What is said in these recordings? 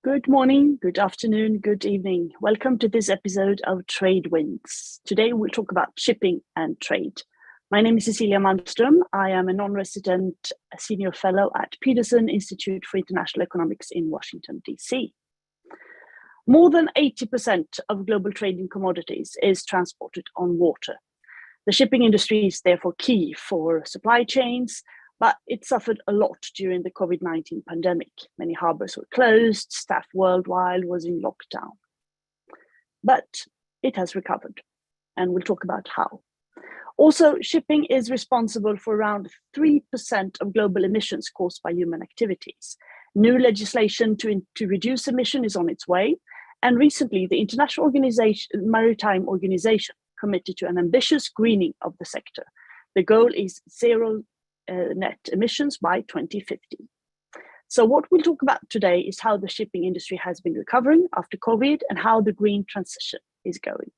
Good morning, good afternoon, good evening. Welcome to this episode of Trade Winds. Today we'll talk about shipping and trade. My name is Cecilia Malmström. I am a non-resident senior fellow at Peterson Institute for International Economics in Washington, D.C. More than 80% of global trade in commodities is transported on water. The shipping industry is therefore key for supply chains, but it suffered a lot during the COVID-19 pandemic. Many harbors were closed, staff worldwide was in lockdown. But it has recovered, and we'll talk about how. Also, shipping is responsible for around 3% of global emissions caused by human activities. New legislation to reduce emission is on its way, and recently the International Maritime Organization committed to an ambitious greening of the sector. The goal is zero net emissions by 2050. So what we'll talk about today is how the shipping industry has been recovering after COVID and how the green transition is going.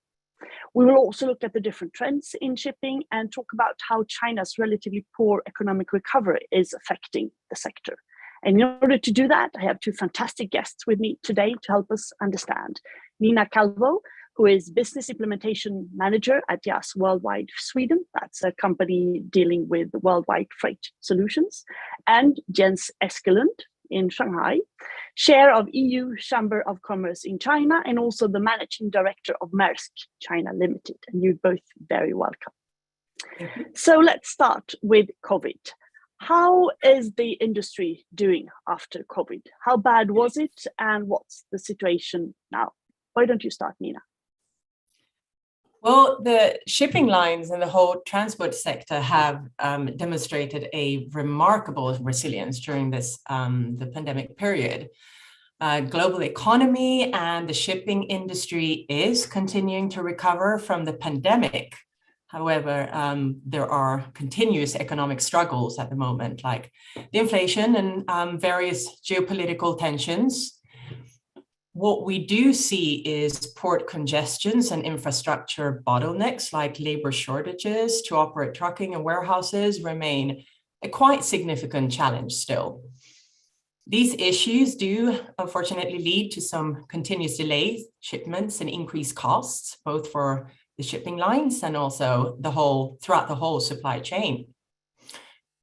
We will also look at the different trends in shipping and talk about how China's relatively poor economic recovery is affecting the sector. And in order to do that, I have two fantastic guests with me today to help us understand. Nina Calvo, who is Business Implementation Manager at JAS Worldwide Sweden. That's a company dealing with worldwide freight solutions. And Jens Eskelund in Shanghai, Chair of EU Chamber of Commerce in China, and also the Managing Director of Maersk China Limited. And you're both very welcome. So let's start with COVID. How is the industry doing after COVID? How bad was it, and what's the situation now? Why don't you start, Nina? Well, the shipping lines and the whole transport sector have demonstrated a remarkable resilience during this the pandemic period. Global economy and the shipping industry is continuing to recover from the pandemic. However, there are continuous economic struggles at the moment, like the inflation and various geopolitical tensions. What we do see is port congestions and infrastructure bottlenecks like labor shortages to operate trucking and warehouses remain a quite significant challenge still. These issues do unfortunately lead to some continuous delays, shipments, and increased costs, both for the shipping lines and also throughout the whole supply chain.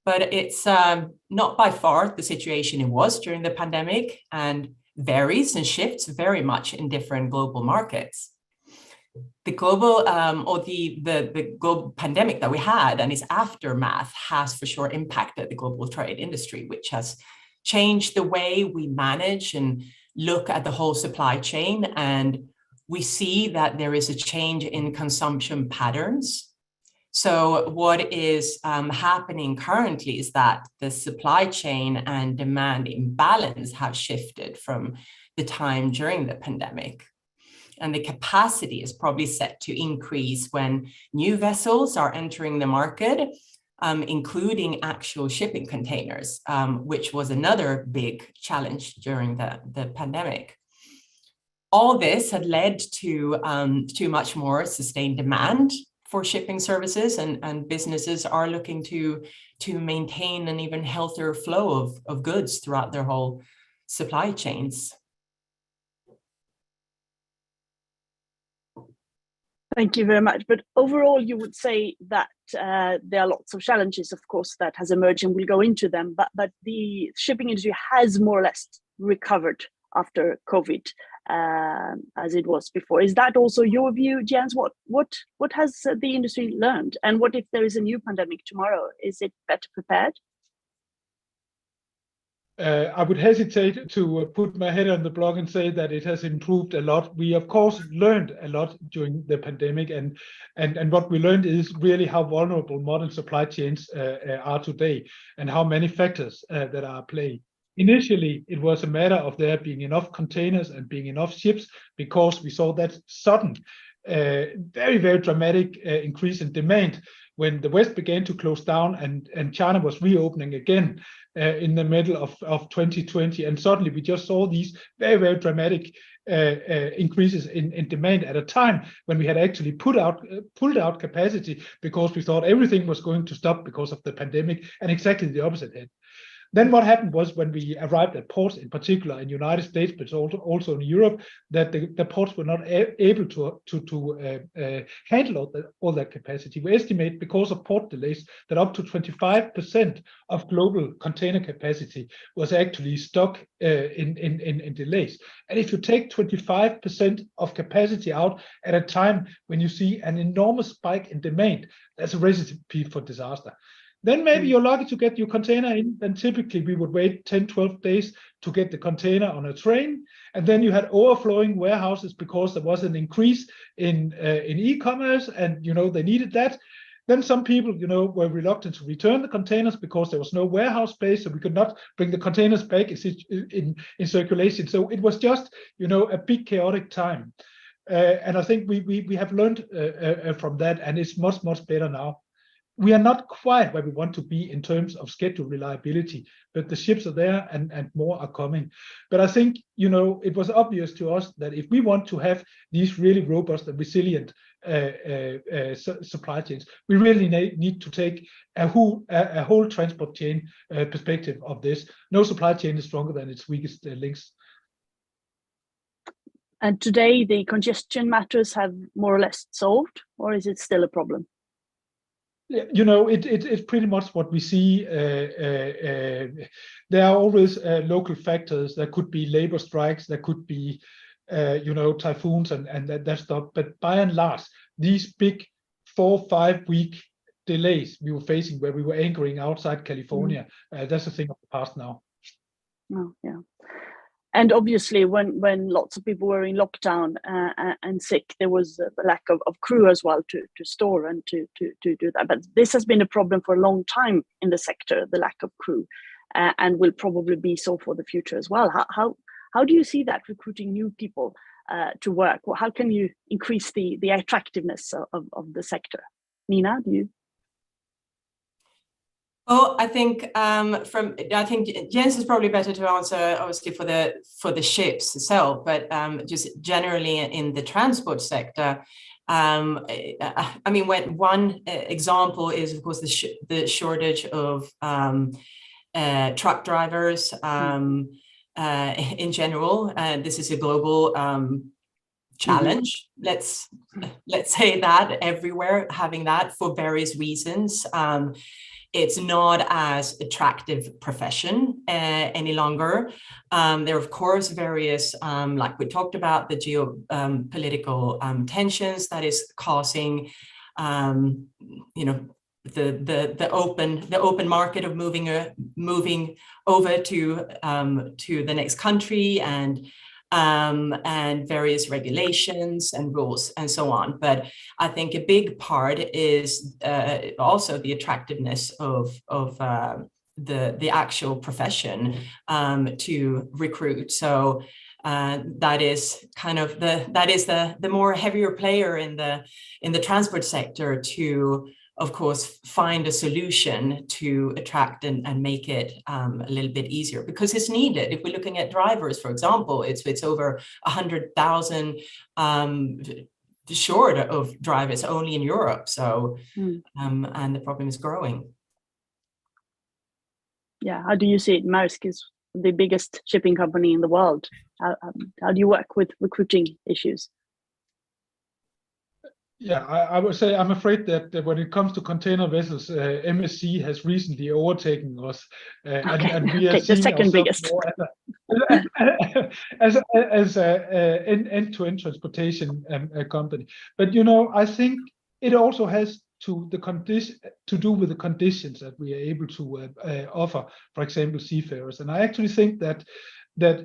But it's not by far the situation it was during the pandemic, and varies and shifts very much in different global markets. The global the global pandemic that we had and its aftermath has for sure impacted the global trade industry, which has changed the way we manage and look at the whole supply chain. And we see that there is a change in consumption patterns. So what is happening currently is that the supply chain and demand imbalance have shifted from the time during the pandemic. And the capacity is probably set to increase when new vessels are entering the market, including actual shipping containers, which was another big challenge during the pandemic. All this had led to much more sustained demand for shipping services, and businesses are looking to maintain an even healthier flow of goods throughout their whole supply chains. Thank you very much. But overall, you would say that there are lots of challenges, of course, that has emerged, and we'll go into them. But the shipping industry has more or less recovered after COVID, as it was before. Is that also your view, Jens? What has the industry learned? And what if there is a new pandemic tomorrow? Is it better prepared? I would hesitate to put my head on the block and say that it has improved a lot. We, of course, learned a lot during the pandemic, and what we learned is really how vulnerable modern supply chains are today, and how many factors that are at play. Initially, it was a matter of there being enough containers and being enough ships, because we saw that sudden, very, very dramatic increase in demand when the West began to close down and China was reopening again in the middle of 2020. And suddenly we just saw these very, very dramatic increases in demand at a time when we had actually pulled out capacity because we thought everything was going to stop because of the pandemic, and exactly the opposite happened. Then what happened was when we arrived at ports, in particular in the United States, but also in Europe, that the ports were not able to handle all that capacity. We estimate, because of port delays, that up to 25% of global container capacity was actually stuck in delays. And if you take 25% of capacity out at a time when you see an enormous spike in demand, that's a recipe for disaster. Then maybe you're lucky to get your container in, then typically we would wait 10, 12 days to get the container on a train. And then you had overflowing warehouses because there was an increase in e-commerce, and they needed that. Then some people, were reluctant to return the containers because there was no warehouse space, so we could not bring the containers back in circulation. So it was just, a big chaotic time. And I think we have learned from that, and it's much, much better now. We are not quite where we want to be in terms of schedule reliability, but the ships are there and more are coming. But I think, it was obvious to us that if we want to have these really robust and resilient supply chains, we really need to take a whole transport chain perspective of this. No supply chain is stronger than its weakest links. And today the congestion matters have more or less solved, or is it still a problem? It's pretty much what we see. There are always local factors. There could be labor strikes. There could be, typhoons and that stuff. But by and large, these big 4-5 week delays we were facing, where we were anchoring outside California, that's a thing of the past now. Oh, yeah. And obviously, when lots of people were in lockdown and sick, there was a lack of crew as well to store and to do that. But this has been a problem for a long time in the sector, the lack of crew, and will probably be so for the future as well. How do you see that, recruiting new people to work? Well, how can you increase the attractiveness of the sector? Nina, do you? Oh, I think Jens is probably better to answer, obviously, for the ships itself, but just generally in the transport sector. When one example is, of course, the shortage of truck drivers in general. This is a global challenge. Let's say that everywhere having that for various reasons. It's not as attractive profession any longer. There are, of course, various, like we talked about, the geopolitical tensions that is causing, the open market of moving over to the next country, and various regulations and rules and so on. But I think a big part is also the attractiveness of the actual profession to recruit. So that is kind of the more heavier player in the transport sector to, of course, find a solution to attract and make it a little bit easier, because it's needed. If we're looking at drivers, for example, it's over 100,000 short of drivers only in Europe. So, and the problem is growing. Yeah, how do you see it? Maersk is the biggest shipping company in the world. How do you work with recruiting issues? Yeah, I would say I'm afraid that when it comes to container vessels, MSC has recently overtaken us, and we are seeing the second biggest more as an end-to-end transportation company. But I think it also has to do with the conditions that we are able to offer, for example, seafarers. And I actually think that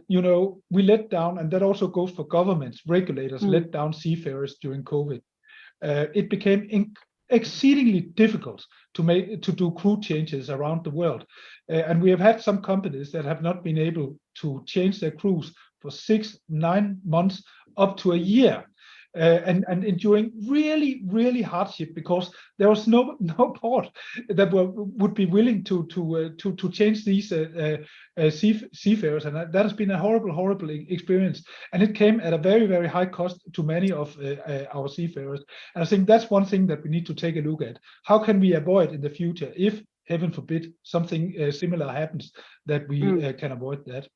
we let down, and that also goes for governments, regulators let down seafarers during COVID. It became exceedingly difficult to do crew changes around the world, and we have had some companies that have not been able to change their crews for 6-9 months, up to a year, and enduring really hardship, because there was no port that would be willing to change these seafarers, and that has been a horrible experience, and it came at a very high cost to many of our seafarers. And I think that's one thing that we need to take a look at. How can we avoid in the future, if heaven forbid, something similar happens, that we can avoid that.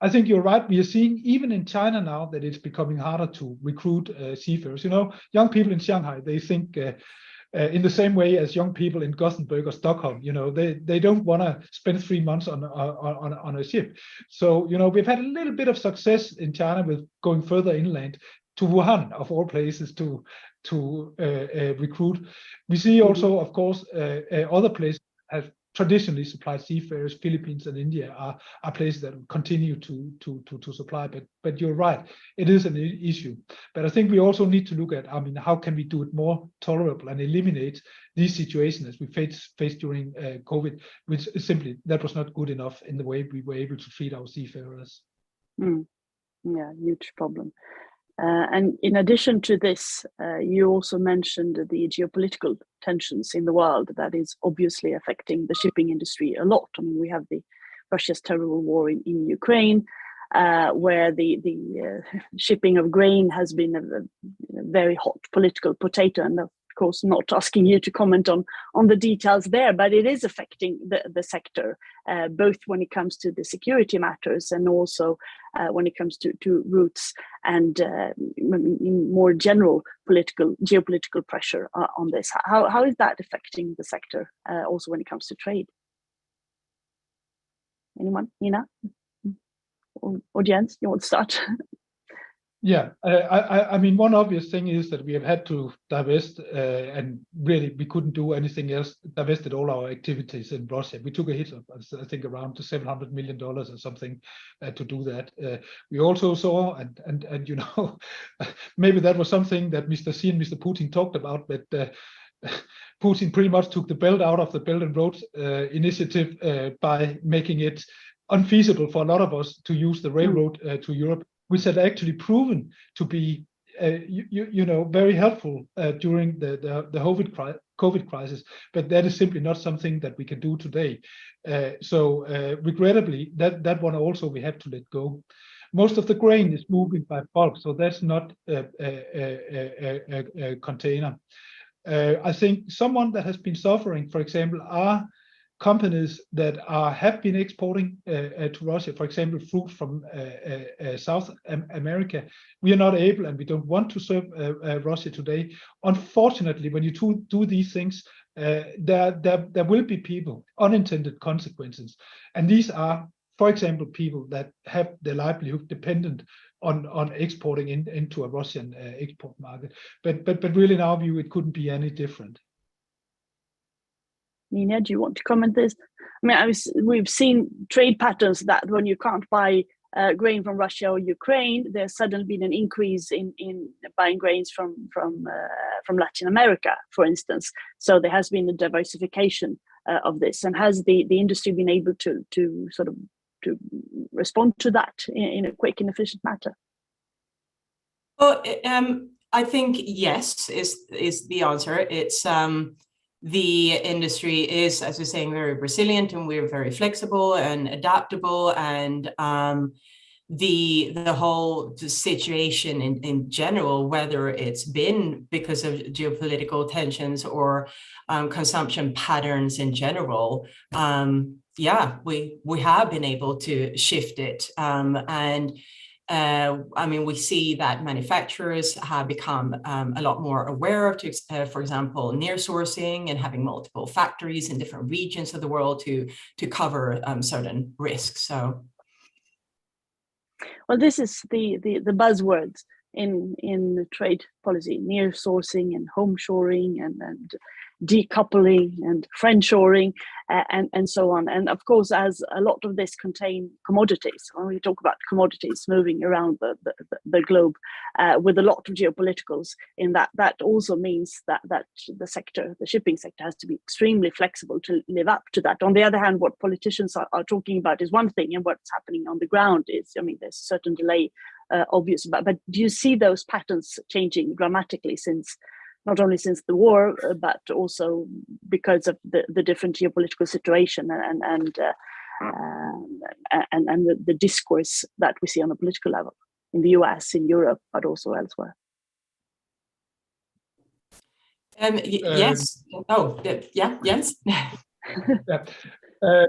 I think you're right. We are seeing even in China now that it's becoming harder to recruit seafarers. You know, young people in Shanghai, they think in the same way as young people in Gothenburg or Stockholm. You know, they don't want to spend 3 months on a ship. So, you know, we've had a little bit of success in China with going further inland to Wuhan, of all places, to recruit. We see also, of course, other places have traditionally supplied seafarers. Philippines and India are places that continue to supply. But you're right, it is an issue. But I think we also need to look at, I mean, how can we do it more tolerable and eliminate these situations as we faced during COVID, which is simply, that was not good enough in the way we were able to treat our seafarers. Yeah, huge problem. And in addition to this, you also mentioned the geopolitical tensions in the world that is obviously affecting the shipping industry a lot. I mean, we have Russia's terrible war in Ukraine, where the shipping of grain has been a very hot political potato, and of course not asking you to comment on the details there, but it is affecting the sector, both when it comes to the security matters and also when it comes to routes and more general geopolitical pressure on this. How is that affecting the sector, also when it comes to trade? Anyone? Nina? Or Jens, you want to start? Yeah, I mean, one obvious thing is that we have had to divest, and really we couldn't do anything else, divested all our activities in Russia. We took a hit of, I think, around $700 million or something to do that. We also saw, and you know, maybe that was something that Mr. Xi and Mr. Putin talked about, but Putin pretty much took the belt out of the Belt and Road Initiative by making it unfeasible for a lot of us to use the railroad to Europe, which had actually proven to be, you know, very helpful during the COVID crisis. But that is simply not something that we can do today. So regrettably, that one also we have to let go. Most of the grain is moving by bulk, so that's not a container. I think someone that has been suffering, for example, are companies that have been exporting to Russia, for example, fruit from South America. We are not able, and we don't want to serve Russia today. Unfortunately, when you do these things, there will be people, unintended consequences. And these are, for example, people that have their livelihood dependent on exporting into a Russian export market. But really, in our view, it couldn't be any different. Nina, do you want to comment this? I mean, we've seen trade patterns that when you can't buy grain from Russia or Ukraine, there's suddenly been an increase in buying grains from Latin America, for instance. So there has been a diversification of this, and has the industry been able to sort of to respond to that in a quick and efficient manner? Well, I think yes is the answer. It's the industry is, as you're saying, very resilient, and we're very flexible and adaptable, and the whole situation in general, whether it's been because of geopolitical tensions or consumption patterns in general, yeah, we have been able to shift it, and I mean, we see that manufacturers have become a lot more aware of, for example, near sourcing and having multiple factories in different regions of the world to cover certain risks. So, well, this is the buzzwords in trade policy: near sourcing and home shoring and decoupling and friendshoring and so on. And of course, as a lot of this contain commodities, when we talk about commodities moving around the globe with a lot of geopoliticals in that also means that the shipping sector has to be extremely flexible to live up to that. On the other hand, what politicians are talking about is one thing, and what's happening on the ground is, I mean, there's a certain delay, obvious, but do you see those patterns changing dramatically not only since the war, but also because of the different geopolitical situation and the discourse that we see on a political level in the US, in Europe, but also elsewhere? yes. Oh, yeah, Jens. Yeah.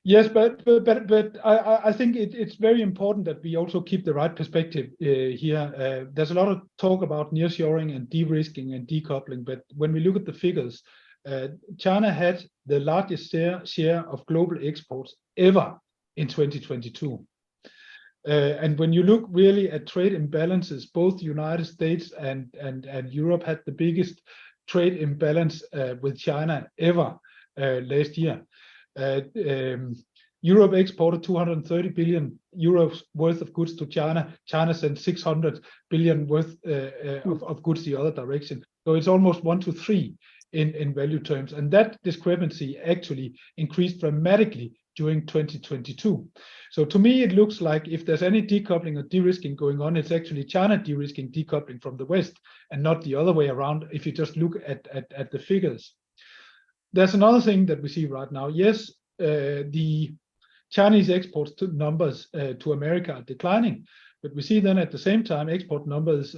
Yes, but I think it's very important that we also keep the right perspective here. There's a lot of talk about nearshoring and de-risking and decoupling, but when we look at the figures, China had the largest share of global exports ever in 2022. And when you look really at trade imbalances, both the United States and Europe had the biggest trade imbalance with China ever last year. Europe exported 230 billion euros worth of goods to China. China sent 600 billion worth of goods the other direction. So it's almost 1 to 3 in value terms. And that discrepancy actually increased dramatically during 2022. So to me, it looks like if there's any decoupling or de-risking going on, it's actually China de-risking, decoupling from the West, and not the other way around if you just look at the figures. There's another thing that we see right now. Yes, the Chinese exports numbers to America are declining, but we see then at the same time export numbers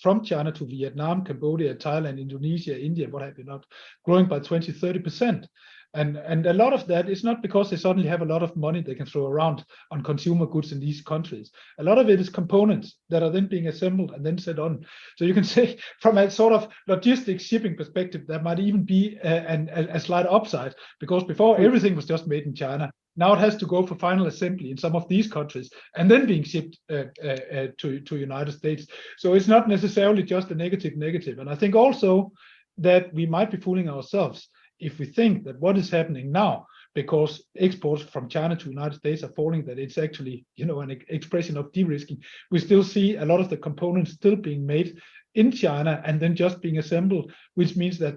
from China to Vietnam, Cambodia, Thailand, Indonesia, India, what have you not, growing by 20-30%. And a lot of that is not because they suddenly have a lot of money they can throw around on consumer goods in these countries. A lot of it is components that are then being assembled and then set on. So you can say from a sort of logistics shipping perspective, there might even be a slight upside, because before everything was just made in China. Now it has to go for final assembly in some of these countries and then being shipped to United States. So it's not necessarily just a negative. And I think also that we might be fooling ourselves if we think that what is happening now, because exports from China to United States are falling, that it's actually, an expression of de-risking. We still see a lot of the components still being made in China and then just being assembled, which means that,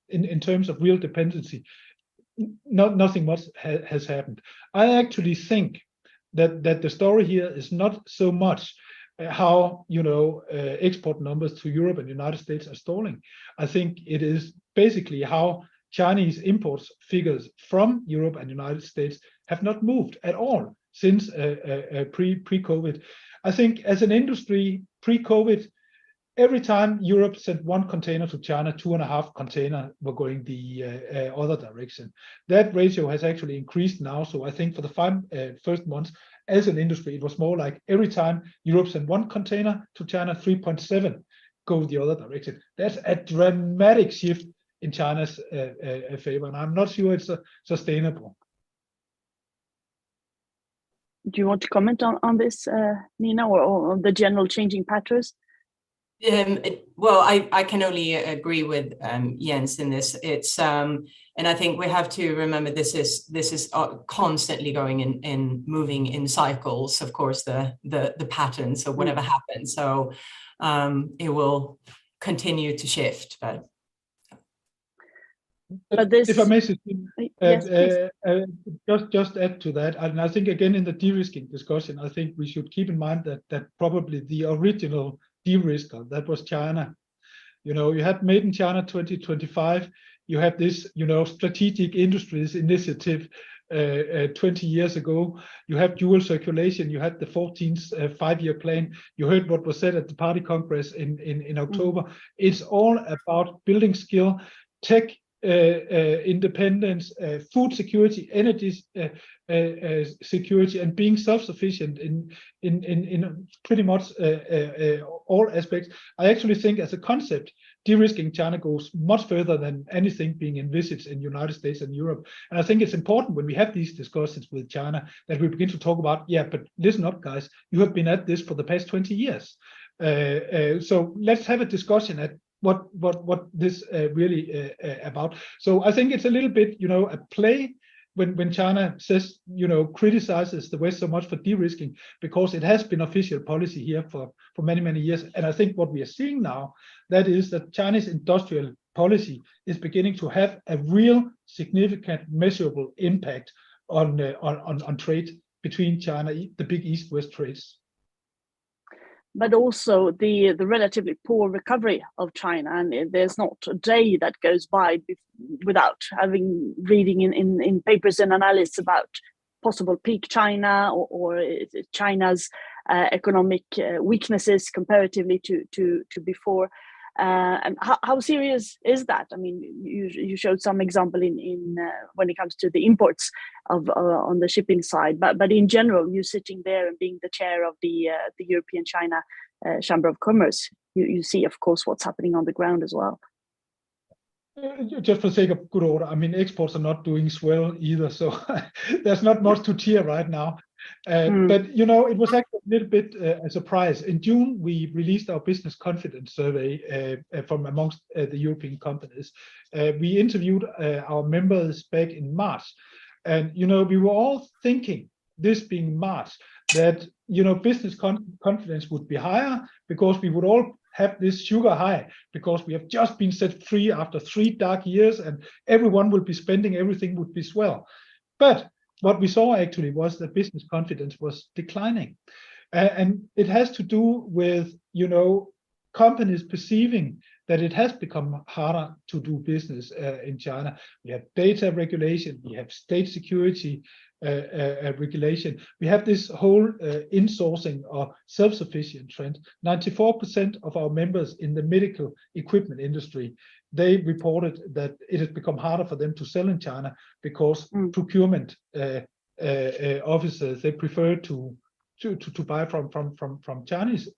in terms of real dependency, nothing much has happened. I actually think that the story here is not so much how export numbers to Europe and United States are stalling. I think it is basically how Chinese imports figures from Europe and United States have not moved at all since pre-COVID. I think as an industry pre-COVID, every time Europe sent 1 container to China, 2.5 containers were going the other direction. That ratio has actually increased now. So I think for the first months as an industry, it was more like every time Europe sent 1 container to China, 3.7 go the other direction. That's a dramatic shift in China's favor, and I'm not sure it's sustainable. Do you want to comment on this, Nina, or on the general changing patterns? Well, I can only agree with Jens in this. It's and I think we have to remember this is constantly going in moving in cycles. Of course, the patterns or whatever happens. So it will continue to shift, But this, if I may, yes, just add to that, and I think again in the de-risking discussion, I think we should keep in mind that probably the original de-risker, that was China. You had Made in China 2025. You had this, strategic industries initiative 20 years ago. You have dual circulation. You had the 14th five-year plan. You heard what was said at the Party Congress in October. It's all about building skill, tech independence, food security, energy security, and being self-sufficient in pretty much all aspects. I actually think as a concept, de-risking China goes much further than anything being envisaged in the United States and Europe. And I think it's important when we have these discussions with China that we begin to talk about, but listen up, guys, you have been at this for the past 20 years. So let's have a discussion at what this really about. So I think it's a little bit, a play when China says, criticizes the West so much for de-risking, because it has been official policy here for many years. And I think what we are seeing now, that is that Chinese industrial policy is beginning to have a real significant measurable impact on trade between China, the big East-West trades. But also the relatively poor recovery of China, and there's not a day that goes by without reading in papers and analysis about possible peak China or China's economic weaknesses comparatively to before. And how serious is that? I mean, you showed some example in when it comes to the imports of on the shipping side, but in general, you sitting there and being the chair of the European China Chamber of Commerce, you see, of course, what's happening on the ground as well. Just for the sake of good order, I mean, exports are not doing swell either, so there's not much to cheer right now. But, you know, it was actually a little bit a surprise. In June, we released our business confidence survey from amongst the European companies. We interviewed our members back in March. And, you know, we were all thinking, this being March, that, you know, business confidence would be higher because we would all have this sugar high because we have just been set free after 3 dark years and everyone will be spending, everything would be swell. But what we saw actually was that business confidence was declining. And it has to do with, you know, companies perceiving that it has become harder to do business in China. We have data regulation, we have state security regulation. We have this whole insourcing or self-sufficient trend. 94% of our members in the medical equipment industry, they reported that it has become harder for them to sell in China because procurement officers, they prefer to buy from Chinese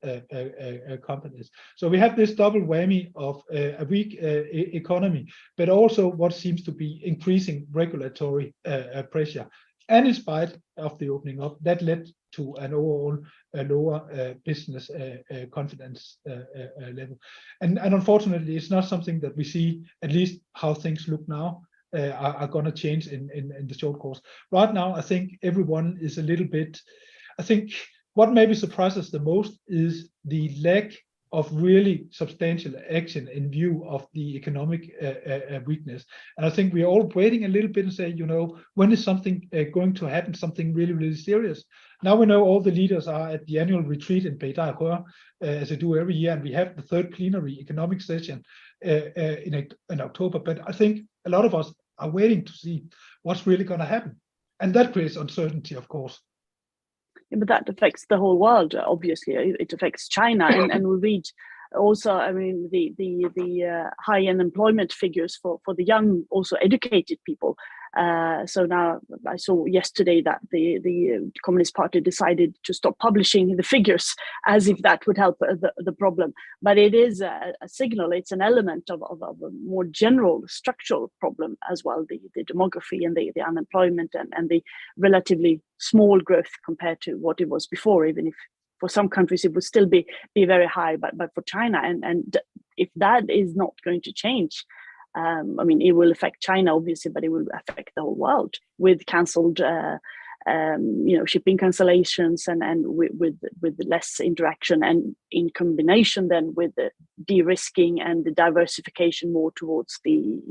companies. So we have this double whammy of a weak economy, but also what seems to be increasing regulatory pressure. And in spite of the opening up, that led to an overall lower business confidence level. And unfortunately, it's not something that we see, at least how things look now, are going to change in the short course. Right now, I think everyone is a little bit, I think what maybe surprises the most is the lack of really substantial action in view of the economic weakness. And I think we're all waiting a little bit and say, you know, when is something going to happen, something really, really serious? Now we know all the leaders are at the annual retreat in Beijing, as they do every year, and we have the 3rd plenary economic session in October. But I think a lot of us are waiting to see what's really going to happen. And that creates uncertainty, of course. Yeah, but that affects the whole world, obviously. It affects China, and we read also, I mean, the high unemployment figures for the young, also educated people. So now I saw yesterday that the Communist Party decided to stop publishing the figures as if that would help the problem. But it is a signal, it's an element of a more general structural problem as well, the demography and the unemployment and the relatively small growth compared to what it was before, even if for some countries it would still be very high, but for China, and if that is not going to change, I mean, it will affect China obviously, but it will affect the whole world with cancelled, shipping cancellations and with less interaction, and in combination then with the de-risking and the diversification more towards the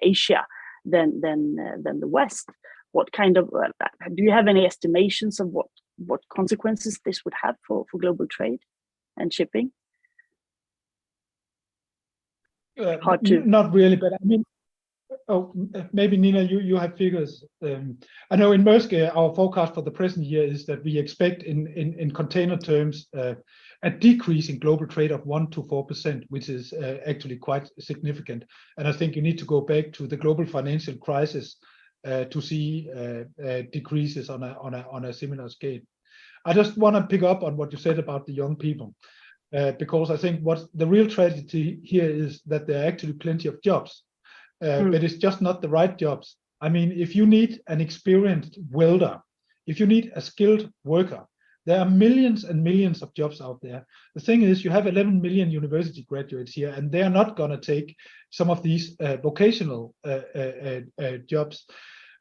Asia than the West. What kind of do you have any estimations of what consequences this would have for global trade and shipping? Hard to. Not really, but I mean, maybe Nina, you have figures. I know in Maersk, our forecast for the present year is that we expect in container terms a decrease in global trade of 1 to 4%, which is actually quite significant. And I think you need to go back to the global financial crisis to see decreases on a similar scale. I just want to pick up on what you said about the young people, because I think what the real tragedy here is that there are actually plenty of jobs, but it's just not the right jobs. I mean, if you need an experienced welder, if you need a skilled worker, there are millions and millions of jobs out there. The thing is, you have 11 million university graduates here, and they are not going to take some of these vocational jobs.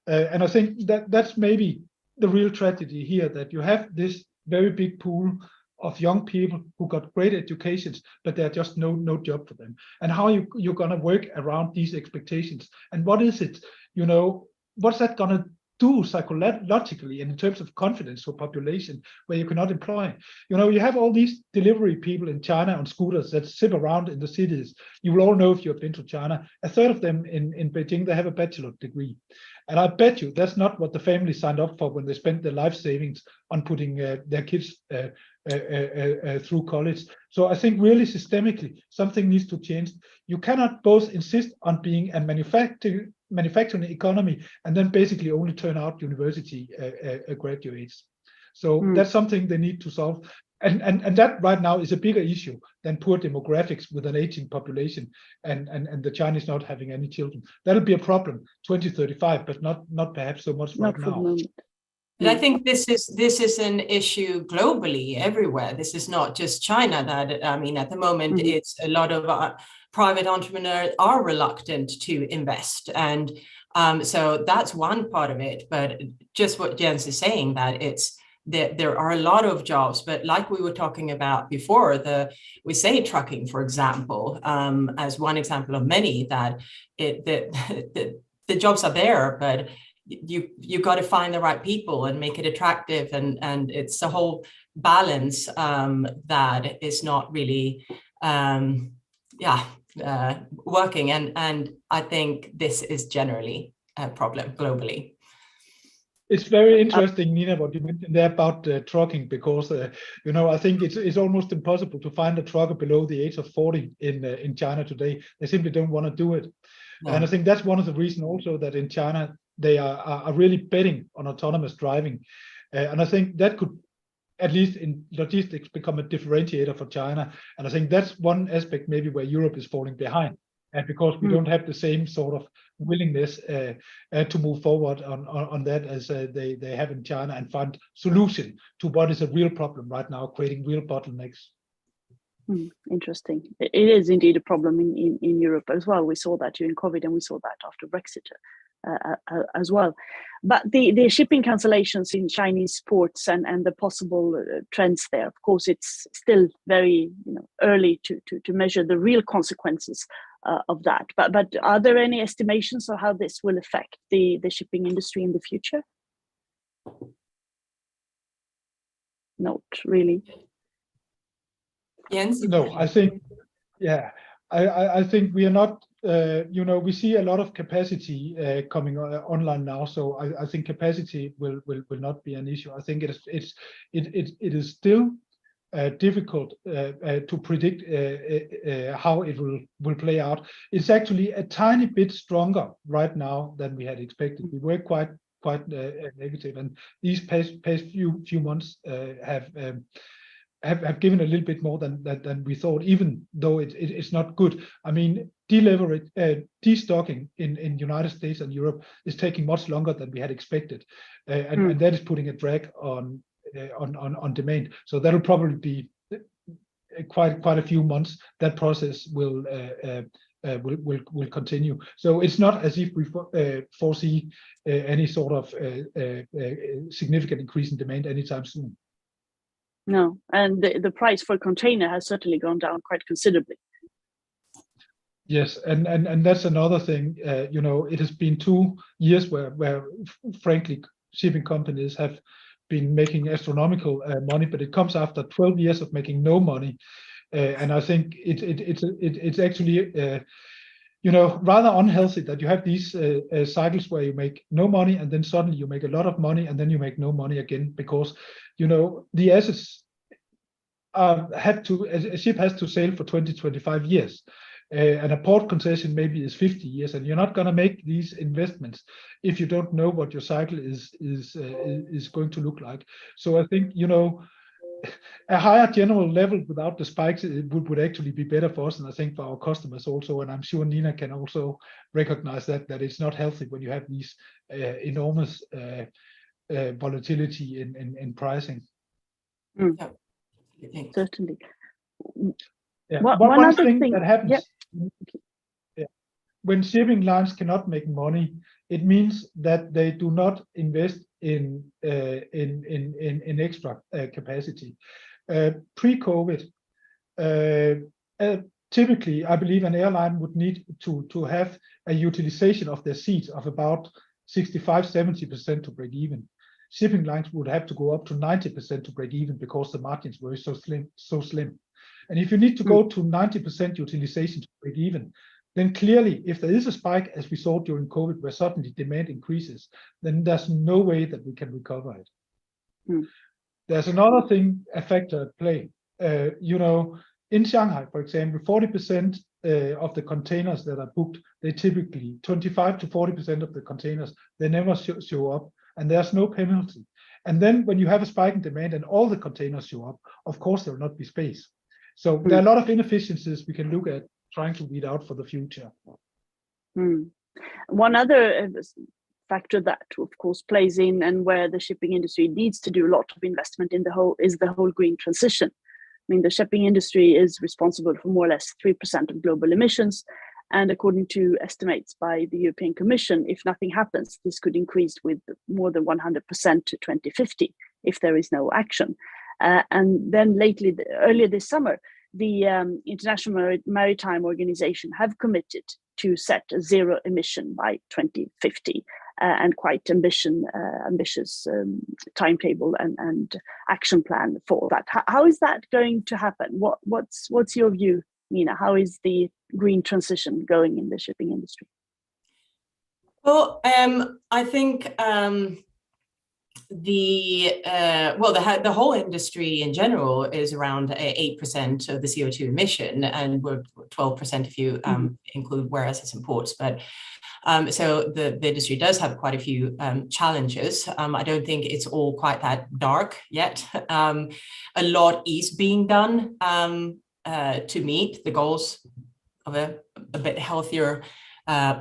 And I think that's maybe the real tragedy here, that you have this very big pool of young people who got great educations, but there are just no job for them. And how you're going to work around these expectations? And what is it, you know, what's that going to do psychologically and in terms of confidence for population where you cannot employ? You know, you have all these delivery people in China on scooters that sit around in the cities. You will all know if you've been to China. A third of them in Beijing, they have a bachelor degree. And I bet you that's not what the family signed up for when they spent their life savings on putting their kids through college. So I think really systemically something needs to change. You cannot both insist on being a manufacturing economy and then basically only turn out university graduates. So that's something they need to solve. And that right now is a bigger issue than poor demographics with an aging population and the Chinese not having any children. That'll be a problem 2035, but not perhaps so much right now. But I think this is an issue globally, everywhere. This is not just China. That I mean, at the moment, it's a lot of private entrepreneurs are reluctant to invest, and so that's one part of it. But just what Jens is saying, that there are a lot of jobs, but like we were talking about before, we say trucking, for example, as one example of many, that the jobs are there, but you got to find the right people and make it attractive, and it's a whole balance that is not really working, and I think this is generally a problem globally. It's very interesting, Nina, what you mentioned there about trucking, because I think it's almost impossible to find a trucker below the age of 40 in China today. They simply don't want to do it. No. And I think that's one of the reasons also that in China they are really betting on autonomous driving. And I think that could, at least in logistics, become a differentiator for China. And I think that's one aspect maybe where Europe is falling behind. And because we don't have the same sort of willingness to move forward on that as they have in China, and find solution to what is a real problem right now, creating real bottlenecks. Interesting. It is indeed a problem in Europe as well. We saw that during COVID, and we saw that after Brexit as well. But the shipping cancellations in Chinese ports and the possible trends there, of course, it's still very early to measure the real consequences of that. But are there any estimations of how this will affect the shipping industry in the future? Not really. Jens? No, I think, I think we are not, we see a lot of capacity coming online now. So I think capacity will not be an issue. I think it is still difficult to predict how it will play out. It's actually a tiny bit stronger right now than we had expected. We were quite negative, and these past few months have given a little bit more than we thought, even though it's not good. I mean, destocking in United States and Europe is taking much longer than we had expected, and that is putting a drag on demand. So that'll probably be quite a few months. That process will continue. So it's not as if we foresee any sort of significant increase in demand anytime soon. No, and the price for a container has certainly gone down quite considerably. Yes, and that's another thing. It has been 2 years where frankly shipping companies have been making astronomical money, but it comes after 12 years of making no money, and I think it's actually rather unhealthy that you have these cycles where you make no money and then suddenly you make a lot of money and then you make no money again, because the assets a ship has to sail for 20-25 years. And a port concession maybe is 50 years, and you're not going to make these investments if you don't know what your cycle is going to look like. So I think a higher general level without the spikes would actually be better for us, and I think for our customers also. And I'm sure Nina can also recognize that it's not healthy when you have these enormous volatility in pricing. Certainly. Yeah. One other thing thing that happens. Yep. When shipping lines cannot make money, it means that they do not invest in extra capacity. Pre-COVID, typically, I believe an airline would need to have a utilization of their seats of about 65-70% to break even. Shipping lines would have to go up to 90% to break even because the margins were so slim. And if you need to go to 90% utilization to break even, then clearly, if there is a spike, as we saw during COVID, where suddenly demand increases, then there's no way that we can recover it. There's another thing, a factor at play. In Shanghai, for example, 40% of the containers that are booked, they typically 25 to 40% of the containers, they never show up, and there's no penalty. And then when you have a spike in demand and all the containers show up, of course there will not be space. So there are a lot of inefficiencies we can look at trying to weed out for the future. One other factor that of course plays in, and where the shipping industry needs to do a lot of investment in is the whole green transition. I mean, the shipping industry is responsible for more or less 3% of global emissions. And according to estimates by the European Commission, if nothing happens, this could increase with more than 100% to 2050 if there is no action. And then earlier this summer, the International Maritime Organization have committed to set a zero emission by 2050, and quite ambitious timetable and action plan for that. How is that going to happen? What's your view, Nina? How is the green transition going in the shipping industry? Well, I think the whole industry in general is around 8% of the CO2 emission, and we're 12% if you include warehouse imports. But so the industry does have quite a few challenges. I don't think it's all quite that dark yet. A lot is being done to meet the goals of a bit healthier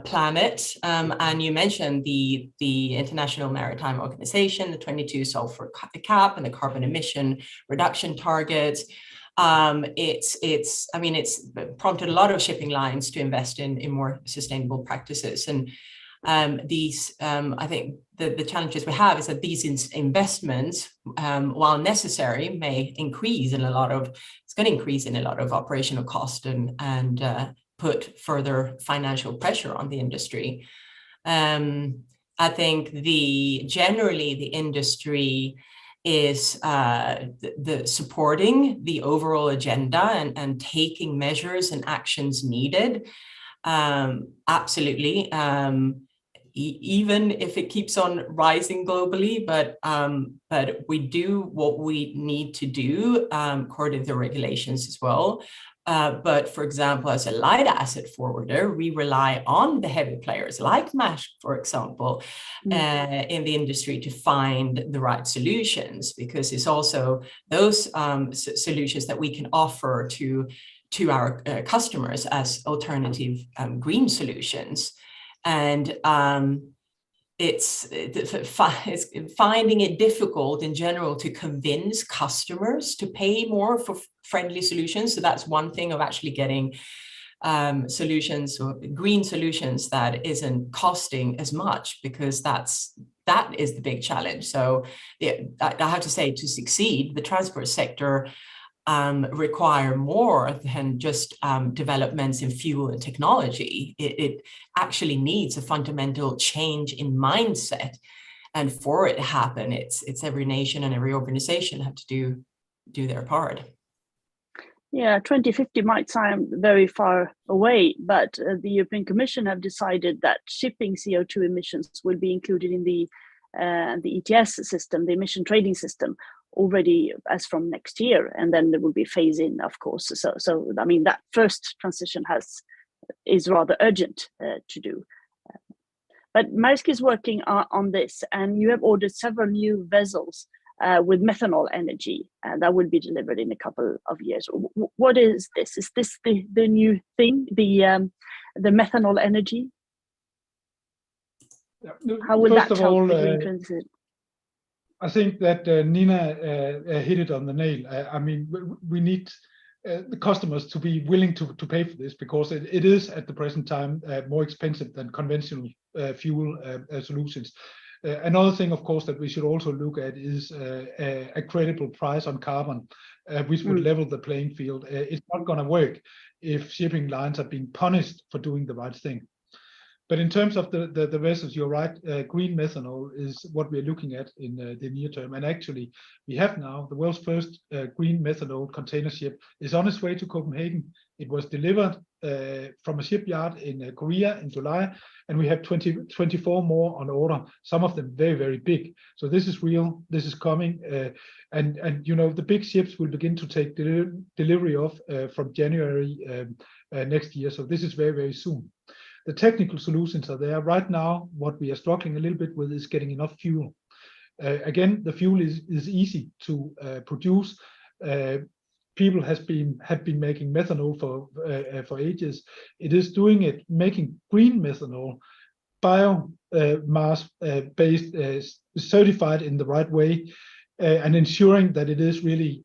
planet. And you mentioned the International Maritime Organization, the 22 sulfur cap and the carbon emission reduction targets. It's prompted a lot of shipping lines to invest in more sustainable practices. And I think the challenges we have is that these investments, while necessary, may increase in a lot of operational cost and put further financial pressure on the industry. I think generally the industry is supporting the overall agenda and taking measures and actions needed. Absolutely. Even if it keeps on rising globally, but we do what we need to do according to the regulations as well. But for example, as a light asset forwarder, we rely on the heavy players like Maersk, for example, in the industry to find the right solutions, because it's also those solutions that we can offer to our customers as alternative green solutions. And it's finding it difficult in general to convince customers to pay more for friendly solutions. So that's one thing of actually getting solutions or green solutions that isn't costing as much, because that is the big challenge. So I have to say, to succeed, the transport sector require more than just developments in fuel and technology. It actually needs a fundamental change in mindset, and for it to happen, it's every nation and every organization have to do their part. Yeah, 2050 might sound very far away, but the European Commission have decided that shipping CO2 emissions will be included in the ETS system, the emission trading system, already as from next year, and then there will be phase in, of course. So I mean, that first transition is rather urgent to do. But Maersk is working on this, and you have ordered several new vessels with methanol energy, and that will be delivered in a couple of years. What is this? Is this the new thing, the methanol energy? How will that help the green transition? I think that Nina hit it on the nail. I mean, we need the customers to be willing to pay for this, because it is at the present time more expensive than conventional fuel solutions. Another thing, of course, that we should also look at is a credible price on carbon, which would level the playing field. It's not going to work if shipping lines are being punished for doing the right thing. But in terms of the vessels, you're right. Green methanol is what we're looking at in the near term. And actually, we have now the world's first green methanol container ship is on its way to Copenhagen. It was delivered from a shipyard in Korea in July, and we have 24 more on order. Some of them very, very big. So this is real. This is coming, and you know, the big ships will begin to take delivery of from January next year. So this is very, very soon. The technical solutions are there right now. What we are struggling a little bit with is getting enough fuel. Again, the fuel is easy to produce. People have been making methanol for ages. It is making green methanol, biomass based, certified in the right way, and ensuring that it is really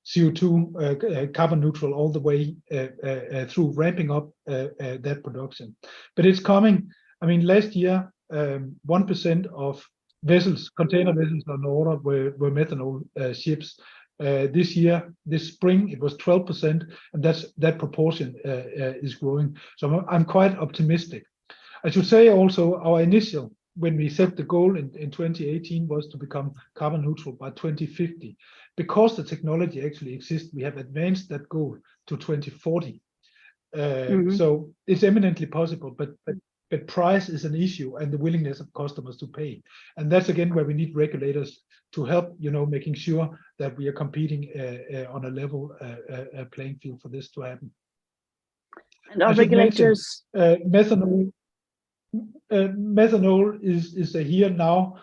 CO2 carbon neutral all the way through ramping up that production. But it's coming. I mean, last year 1% of vessels, container vessels on order were methanol ships. This year, this spring, it was 12%, and that proportion is growing. So I'm quite optimistic. I should say also our initial, when we set the goal in 2018, was to become carbon neutral by 2050. Because the technology actually exists, we have advanced that goal to 2040. So it's eminently possible, but price is an issue, and the willingness of customers to pay. And that's again where we need regulators to help, you know, making sure that we are competing on a level playing field for this to happen. And our regulators, methanol is a here now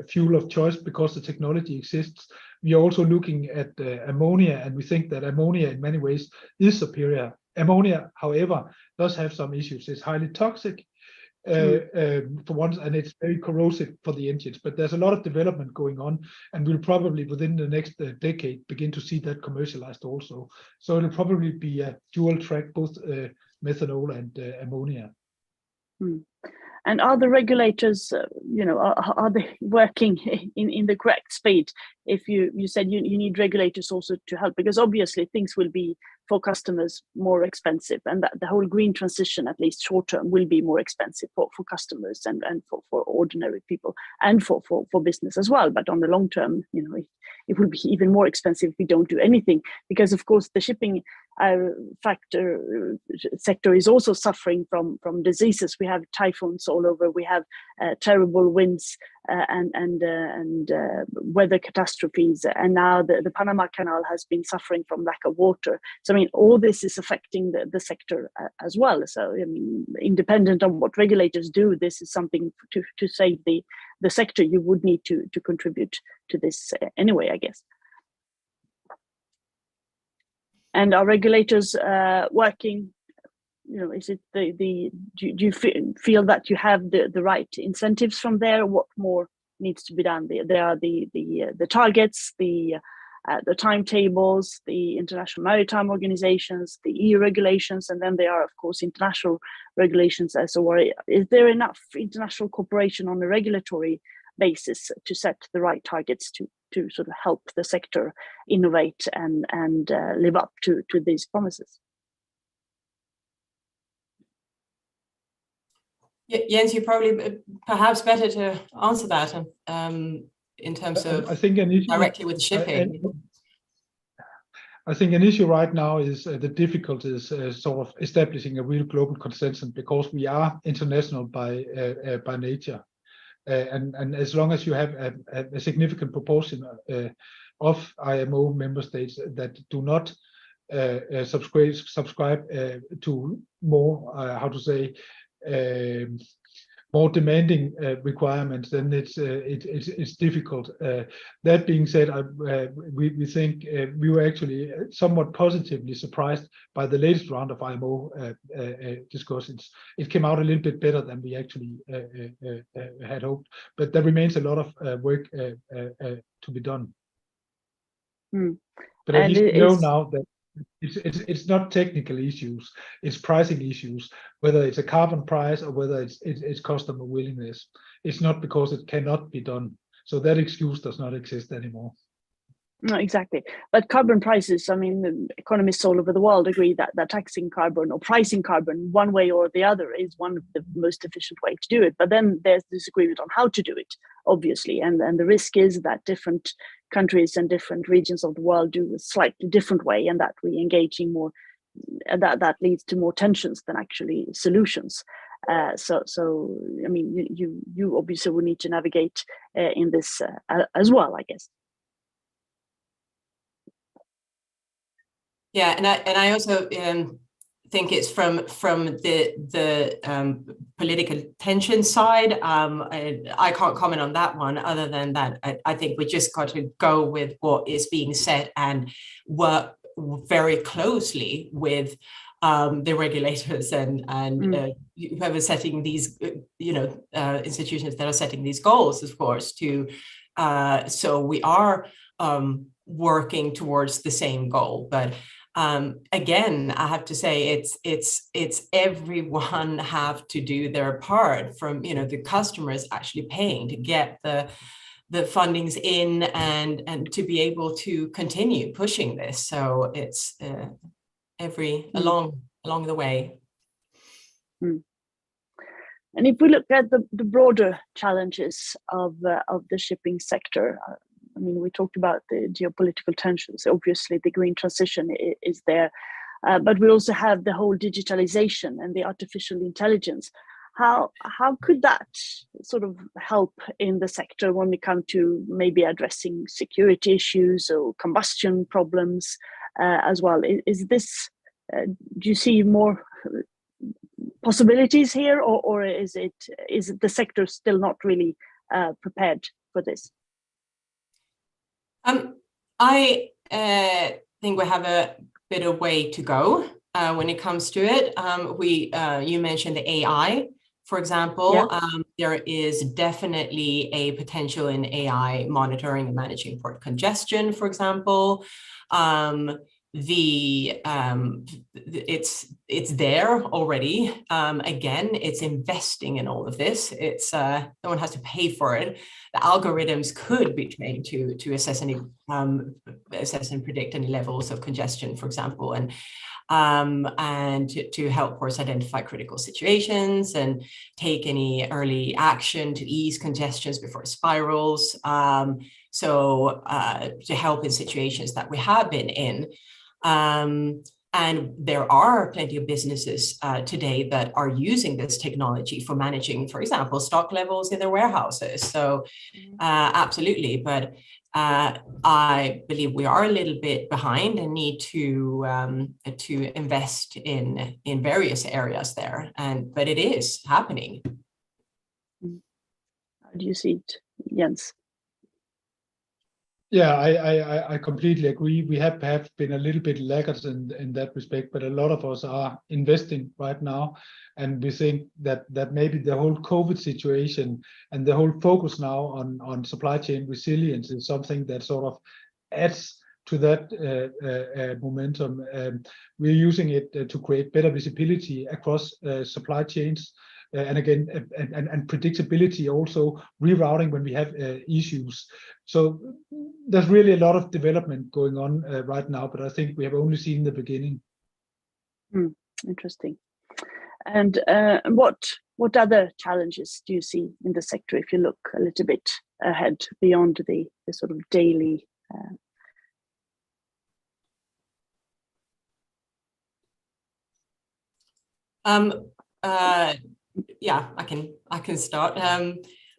fuel of choice because the technology exists. We are also looking at ammonia, and we think that ammonia in many ways is superior. Ammonia, however, does have some issues. It's highly toxic for one, and it's very corrosive for the engines. But there's a lot of development going on, and we'll probably within the next decade begin to see that commercialized also. So it'll probably be a dual track, both methanol and ammonia. And are the regulators, you know, are they working in the correct speed? If you said you need regulators also to help, because obviously things will be for customers more expensive, and that the whole green transition, at least short term, will be more expensive for customers and for ordinary people and for business as well. But on the long term, you know, it will be even more expensive if we don't do anything, because of course the shipping sector is also suffering from diseases. We have typhoons all over. We have terrible winds and weather catastrophes, and now the Panama Canal has been suffering from lack of water. So I mean, all this is affecting the sector as well. So I mean, independent of what regulators do, this is something to save the sector. You would need to contribute to this anyway, I guess. And are regulators working? You know, is it do you feel that you have the right incentives from there? What more needs to be done? There are the targets, the timetables, the International Maritime Organizations, the EU regulations, and then there are of course international regulations as well. Is there enough international cooperation on a regulatory basis to set the right targets to sort of help the sector innovate and live up to these promises? Jens, you probably perhaps better to answer that in terms of, I think, an issue directly with shipping. I think an issue right now is the difficulties sort of establishing a real global consensus, because we are international by nature. And as long as you have a significant proportion of IMO member states that do not subscribe to more, more demanding requirements, then it's difficult. That being said, we think we were actually somewhat positively surprised by the latest round of IMO discussions. It came out a little bit better than we actually had hoped, but there remains a lot of work to be done. But at least we know now that it's not technical issues, it's pricing issues, whether it's a carbon price or whether it's customer willingness. It's not because it cannot be done. So that excuse does not exist anymore. No, exactly. But carbon prices, I mean, economists all over the world agree that taxing carbon or pricing carbon one way or the other is one of the most efficient way to do it. But then there's disagreement on how to do it, obviously. And the risk is that different countries and different regions of the world do a slightly different way, and that we engage in more, that leads to more tensions than actually solutions. So I mean, you obviously will need to navigate in this as well, I guess. Yeah, and I also think it's from the political tension side. I can't comment on that one, other than that I think we just got to go with what is being said and work very closely with the regulators and whoever's setting these institutions that are setting these goals, of course. So we are working towards the same goal, but again, I have to say it's everyone have to do their part, from the customers actually paying to get the fundings in and to be able to continue pushing this. So it's along the way. And if we look at the broader challenges of the shipping sector, I mean, we talked about the geopolitical tensions. Obviously, the green transition is there, but we also have the whole digitalization and the artificial intelligence. How could that sort of help in the sector when we come to maybe addressing security issues or combustion problems as well? Is this do you see more possibilities here, or is the sector still not really prepared for this? I think we have a bit of way to go when it comes to it. You mentioned the AI, for example. Yeah. There is definitely a potential in AI monitoring and managing port congestion, for example. It's there already. Again, it's investing in all of this. It's no one has to pay for it. The algorithms could be trained to assess and predict any levels of congestion, for example, and to help ports identify critical situations and take any early action to ease congestions before it spirals. So to help in situations that we have been in. And there are plenty of businesses today that are using this technology for managing, for example, stock levels in their warehouses. So absolutely, but I believe we are a little bit behind and need to invest in various areas there. But it is happening. How do you see it, Jens? Yeah, I completely agree. We have perhaps been a little bit laggards in that respect, but a lot of us are investing right now, and we think that maybe the whole COVID situation and the whole focus now on supply chain resilience is something that sort of adds to that momentum. We're using it to create better visibility across supply chains. And again, and predictability, also rerouting when we have issues. So there's really a lot of development going on right now, but I think we have only seen the beginning. Interesting. And what other challenges do you see in the sector if you look a little bit ahead beyond the sort of daily? Yeah, I can start.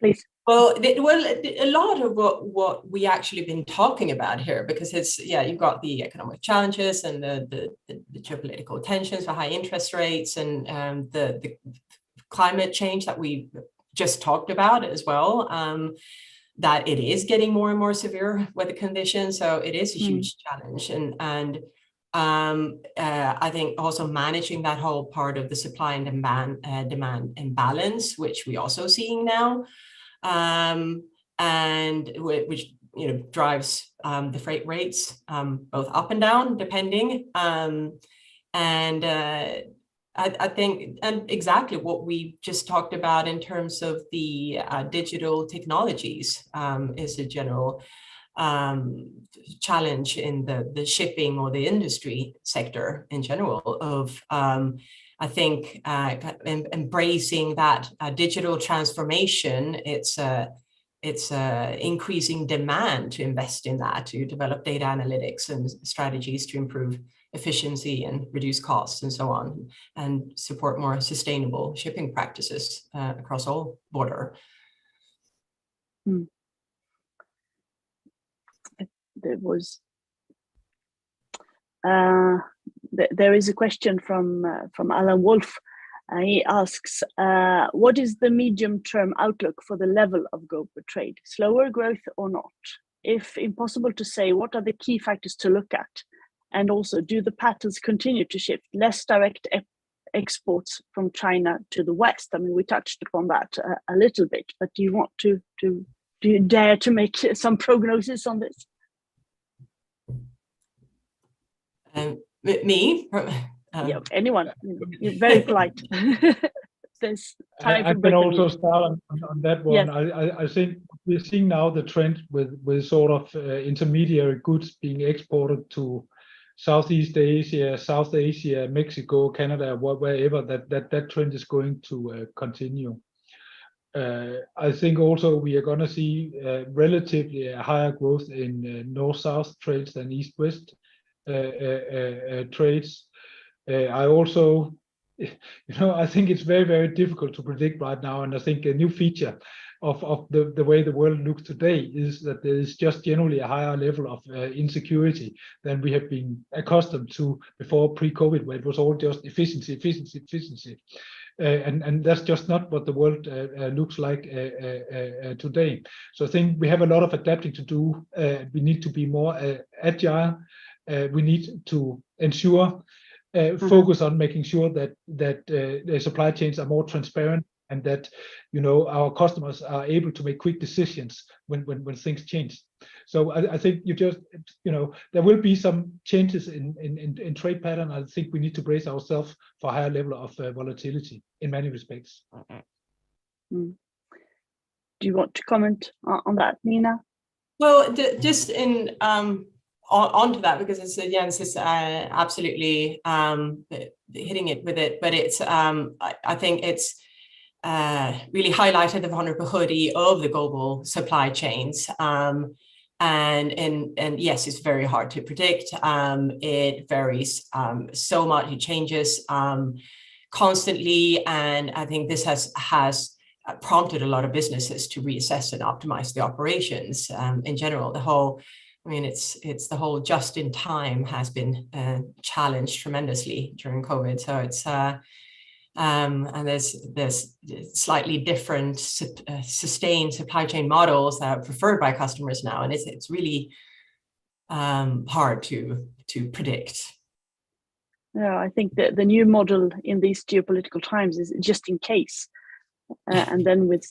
Please. Well, a lot of what we actually been talking about here, because you've got the economic challenges and the geopolitical tensions for high interest rates and the climate change that we just talked about as well. That it is getting more and more severe weather conditions, so it is a huge challenge, and I think also managing that whole part of the supply and demand imbalance, which we also seeing now, and which drives the freight rates both up and down depending, and I think, and exactly what we just talked about in terms of the digital technologies is a general challenge in the shipping or the industry sector in general of I think embracing that digital transformation. It's increasing demand to invest in that, to develop data analytics and strategies to improve efficiency and reduce costs and so on, and support more sustainable shipping practices across all border. There is a question from Alan Wolf. He asks, what is the medium-term outlook for the level of global trade? Slower growth or not? If impossible to say, what are the key factors to look at? And also, do the patterns continue to shift? Less direct exports from China to the West? I mean, we touched upon that a little bit, but do you dare to make some prognosis on this? Me? Yeah, anyone. You're very polite. There's time I for can both also of you. start on that one. Yes. I think we're seeing now the trend with sort of intermediary goods being exported to Southeast Asia, South Asia, Mexico, Canada, wherever, that trend is going to continue. I think also we are going to see relatively a higher growth in north-south trades than east-west trades. I also, I think it's very, very difficult to predict right now. And I think a new feature of the way the world looks today is that there is just generally a higher level of insecurity than we have been accustomed to before pre-COVID, where it was all just efficiency. And that's just not what the world looks like today. So I think we have a lot of adapting to do. We need to be more agile. We need to ensure focus on making sure that the supply chains are more transparent, and that our customers are able to make quick decisions when things change. So I think there will be some changes in trade pattern. I think we need to brace ourselves for a higher level of volatility in many respects. Do you want to comment on that, Nina? Well, just in onto that, because it's Jens is absolutely hitting it with it, but it's I think it's really highlighted the vulnerability of the global supply chains, and yes, it's very hard to predict. It varies so much, it changes constantly, and I think this has prompted a lot of businesses to reassess and optimize the operations in general. It's the whole just in time has been challenged tremendously during COVID. So it's and there's slightly different sustained supply chain models that are preferred by customers now, and it's really hard to predict. Yeah, I think the new model in these geopolitical times is just in case, and then with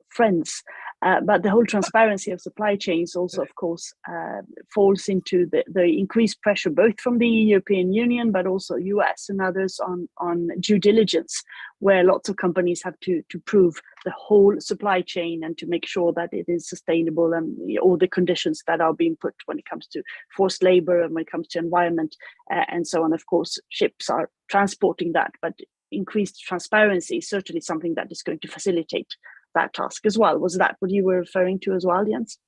friends. But the whole transparency of supply chains also, of course, falls into the increased pressure, both from the European Union, but also US and others on due diligence, where lots of companies have to prove the whole supply chain and to make sure that it is sustainable, and all the conditions that are being put when it comes to forced labor and when it comes to environment and so on. Of course, ships are transporting that, but increased transparency is certainly something that is going to facilitate that task as well. Was that what you were referring to as well, Jens?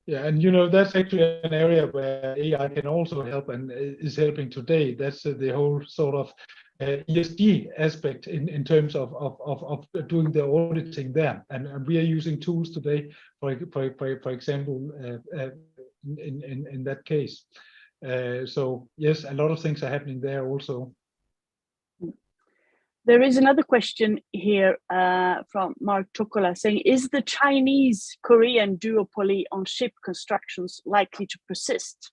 Yeah, and that's actually an area where AI can also help, and is helping today. That's the whole sort of ESG aspect in terms of doing the auditing there, and we are using tools today, for example, in that case. So yes, a lot of things are happening there also. There is another question here from Mark Chokola saying, is the Chinese-Korean duopoly on ship constructions likely to persist?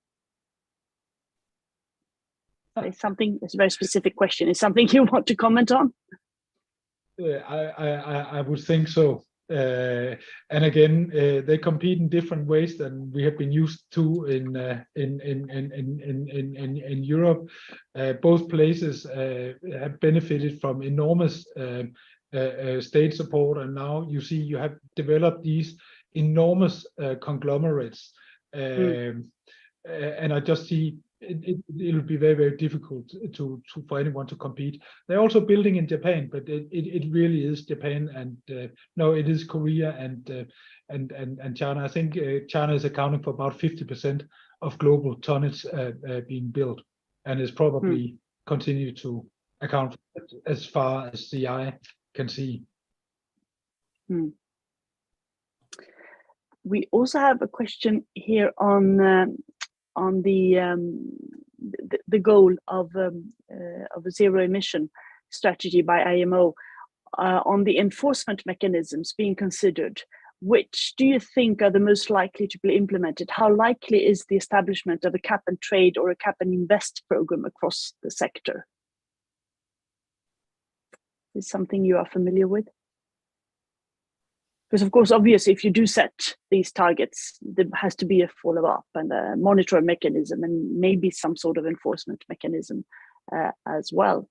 It's a very specific question. Is something you want to comment on? I would think so. And again, they compete in different ways than we have been used to in Europe. Both places have benefited from enormous state support, and now you have developed these enormous conglomerates, and I just see it'll be very, very difficult for anyone to compete. They're also building in Japan, but it really is Japan, and no, it is Korea and China. I think China is accounting for about 50% of global tonnage being built, and is probably continue to account for it as far as the eye can see. We also have a question here on the goal of a zero emission strategy by IMO, on the enforcement mechanisms being considered. Which do you think are the most likely to be implemented? How likely is the establishment of a cap and trade or a cap and invest program across the sector? Is something you are familiar with? Because of course, obviously, if you do set these targets, there has to be a follow-up and a monitor mechanism, and maybe some sort of enforcement mechanism as well.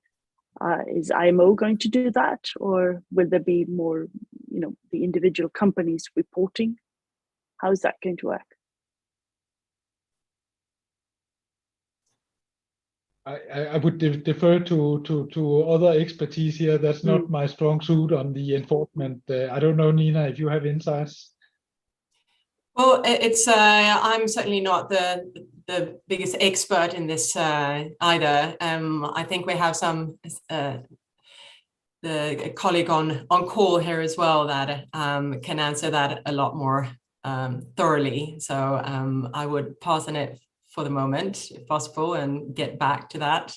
Is IMO going to do that, or will there be more, the individual companies reporting? How is that going to work? I would defer to other expertise here. That's not my strong suit on the enforcement. I don't know, Nina, if you have insights. Well, it's I'm certainly not the biggest expert in this either. I think we have some the colleague on call here as well that can answer that a lot more thoroughly. So I would pass on it for the moment, if possible, and get back to that.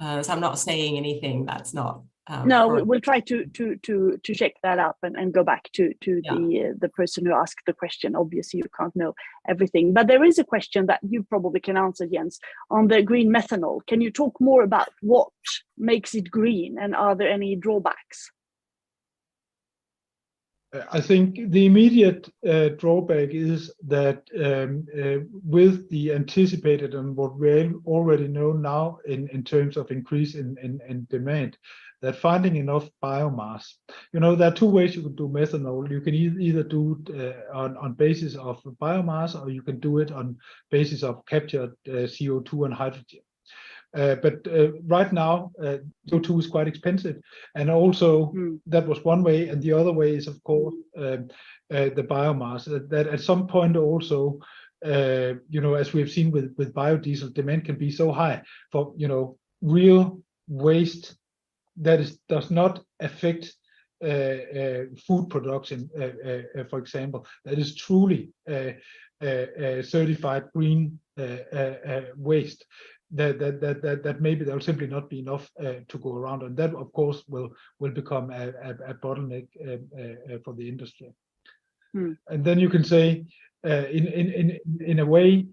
So I'm not saying anything that's not. No, we'll try to check that up and go back to the person who asked the question. Obviously, you can't know everything, but there is a question that you probably can answer, Jens, on the green methanol. Can you talk more about what makes it green, and are there any drawbacks? I think the immediate drawback is that with the anticipated and what we already know now in terms of increase in demand, that finding enough biomass, there are two ways you can do methanol. You can either do it on basis of biomass, or you can do it on basis of captured CO2 and hydrogen. But right now, CO2 is quite expensive, and also that was one way, and the other way is, of course, the biomass. That at some point also, as we have seen with biodiesel, demand can be so high for real waste that does not affect food production, for example, that is truly certified green waste. That maybe there will simply not be enough to go around, and that of course will become a bottleneck for the industry. And then you can say, in a way,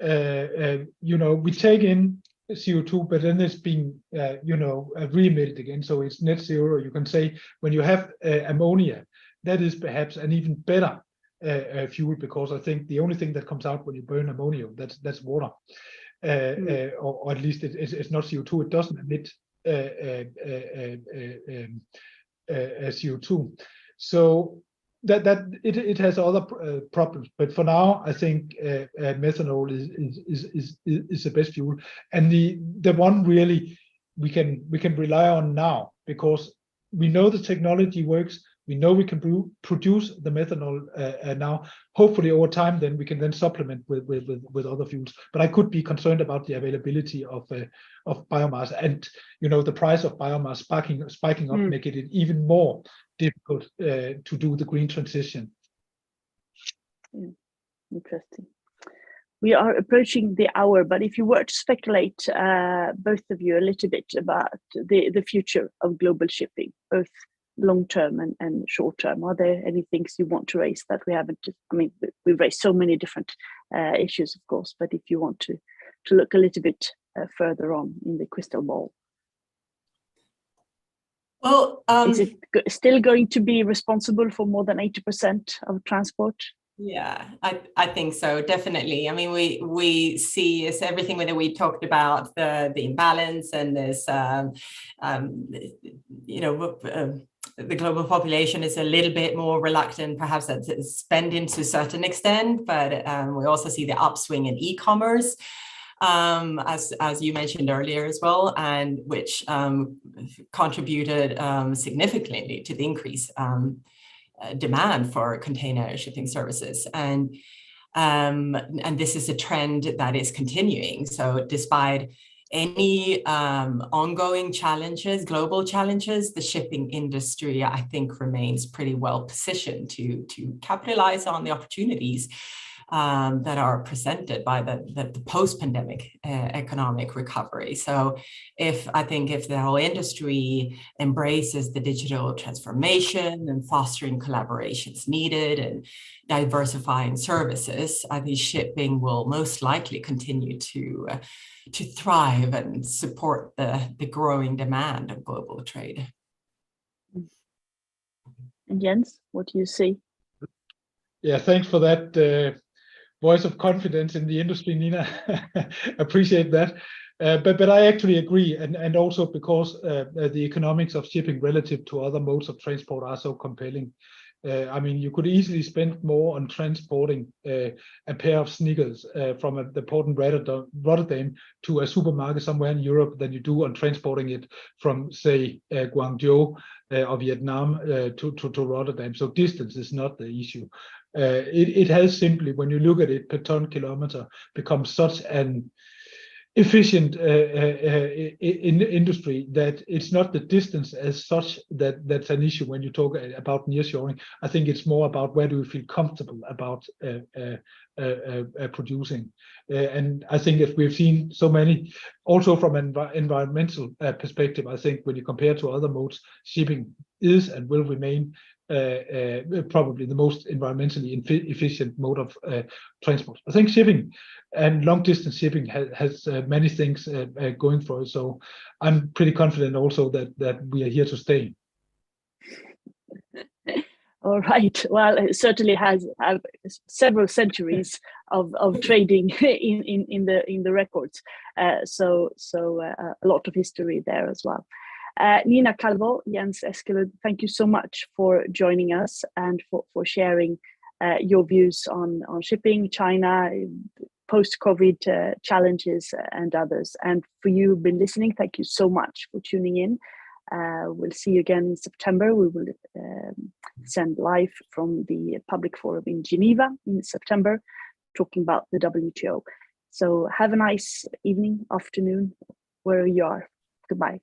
we take in CO2, but then it's being re-emitted again, so it's net zero. You can say when you have ammonia, that is perhaps an even better fuel, because I think the only thing that comes out when you burn ammonia, that's water. Or at least it's not CO2. It doesn't emit CO2. So that it has other problems. But for now, I think methanol is the best fuel, and the one really we can rely on now, because we know the technology works. We know we can produce the methanol now. Hopefully, over time, then we can then supplement with other fuels. But I could be concerned about the availability of biomass, and the price of biomass spiking up, making it even more difficult to do the green transition. Interesting. We are approaching the hour, but if you were to speculate, both of you, a little bit about the future of global shipping, both long-term and short-term, are there any things you want to raise that we haven't? I mean, we've raised so many different issues, of course, but if you want to look a little bit further on in the crystal ball. Well, is it still going to be responsible for more than 80% of transport? Yeah, I think so, definitely. I mean, we see it's everything that we talked about, the imbalance and this, the global population is a little bit more reluctant, perhaps, to spending to a certain extent, but we also see the upswing in e-commerce, as you mentioned earlier as well, and which contributed significantly to the increase demand for container shipping services. And this is a trend that is continuing. So despite any ongoing challenges, global challenges, the shipping industry, I think, remains pretty well positioned to capitalize on the opportunities that are presented by the post-pandemic economic recovery. So if the whole industry embraces the digital transformation and fostering collaborations needed and diversifying services, I think shipping will most likely continue to thrive and support the growing demand of global trade. And Jens, what do you see? Yeah, thanks for that voice of confidence in the industry, Nina. Appreciate that. But I actually agree, and also because the economics of shipping relative to other modes of transport are so compelling. I mean, you could easily spend more on transporting a pair of sneakers from the port in Rotterdam to a supermarket somewhere in Europe than you do on transporting it from, say, Guangzhou or Vietnam to Rotterdam. So distance is not the issue. It has simply, when you look at it per ton kilometer, become such an efficient in industry that it's not the distance as such that's an issue when you talk about nearshoring. I think it's more about where do we feel comfortable about producing. And I think if we've seen so many, also from an environmental perspective, I think when you compare to other modes, shipping is and will remain probably the most environmentally efficient mode of transport. I think shipping and long distance shipping has many things going for it. So I'm pretty confident also that we are here to stay. All right. Well, it certainly has several centuries of trading in the records. So a lot of history there as well. Nina Calvo, Jens Eskelund, thank you so much for joining us and for sharing your views on shipping, China, post-COVID challenges and others. And for you who've been listening, thank you so much for tuning in. We'll see you again in September. We will send live from the public forum in Geneva in September, talking about the WTO. So have a nice evening, afternoon, wherever you are. Goodbye.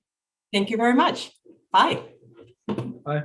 Thank you very much. Bye. Bye.